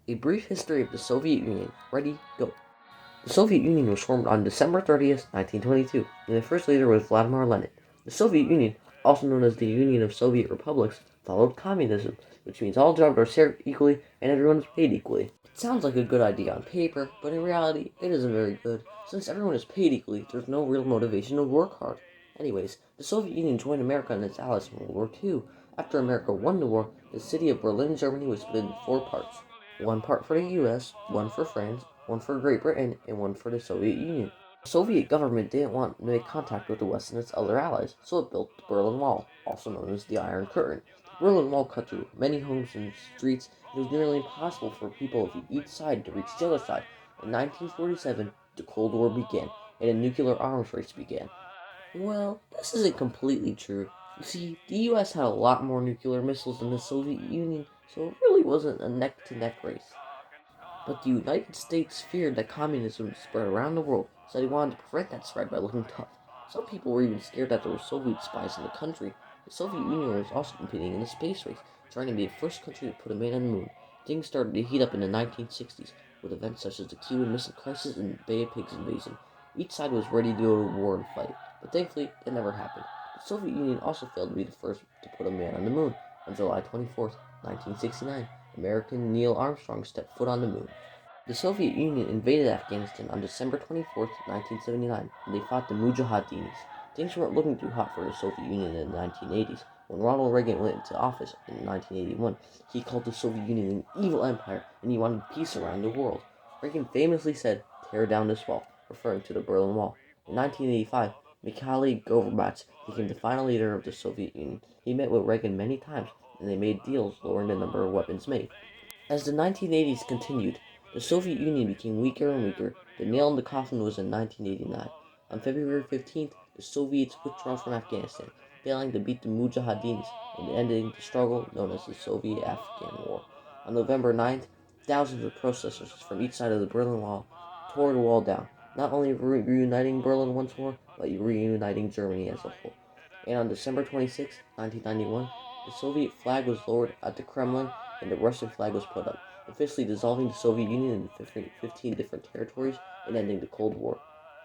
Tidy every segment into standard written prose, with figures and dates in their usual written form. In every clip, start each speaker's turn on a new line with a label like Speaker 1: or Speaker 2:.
Speaker 1: A brief history of the Soviet Union. Ready, go. The Soviet Union was formed on December 30th, 1922, and the first leader was Vladimir Lenin. The Soviet Union, also known as the Union of Soviet Republics, followed communism, which means all jobs are shared equally and everyone is paid equally. It sounds like a good idea on paper, but in reality, it isn't very good. Since everyone is paid equally, there's no real motivation to work hard. Anyways, the Soviet Union joined America and its allies in World War II. After America won the war, the city of Berlin, Germany was split into four parts. One part for the US, one for France, one for Great Britain, and one for the Soviet Union. The Soviet government didn't want to make contact with the West and its other allies, so it built the Berlin Wall, also known as the Iron Curtain. The Berlin Wall cut through many homes and streets, and it was nearly impossible for people of each side to reach the other side. In 1947, the Cold War began, and a nuclear arms race began. Well, this isn't completely true. You see, the US had a lot more nuclear missiles than the Soviet Union, so it really wasn't a neck-to-neck race. But the United States feared that communism would spread around the world, so they wanted to prevent that spread by looking tough. Some people were even scared that there were Soviet spies in the country. The Soviet Union was also competing in the space race, trying to be the first country to put a man on the moon. Things started to heat up in the 1960s, with events such as the Cuban Missile Crisis and the Bay of Pigs invasion. Each side was ready to go to war and fight, but thankfully it never happened. The Soviet Union also failed to be the first to put a man on the moon. On July 24th, 1969, American Neil Armstrong stepped foot on the moon. The Soviet Union invaded Afghanistan on December 24th, 1979, and they fought the Mujahideens. Things weren't looking too hot for the Soviet Union in the 1980s. When Ronald Reagan went into office in 1981, he called the Soviet Union an evil empire and he wanted peace around the world. Reagan famously said, "Tear down this wall," referring to the Berlin Wall. In 1985, Mikhail Gorbachev became the final leader of the Soviet Union. He met with Reagan many times, and they made deals lowering the number of weapons made. As the 1980s continued, the Soviet Union became weaker and weaker. The nail in the coffin was in 1989. On February 15th, the Soviets withdrew from Afghanistan, failing to beat the Mujahideens and ending the struggle known as the Soviet-Afghan War. On November 9th, thousands of protesters from each side of the Berlin Wall tore the wall down, not only reuniting Berlin once more, but reuniting Germany as a whole. And on December 26, 1991, the Soviet flag was lowered at the Kremlin and the Russian flag was put up, officially dissolving the Soviet Union into 15 different territories and ending the Cold War.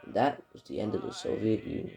Speaker 1: And that was the end of the Soviet Union.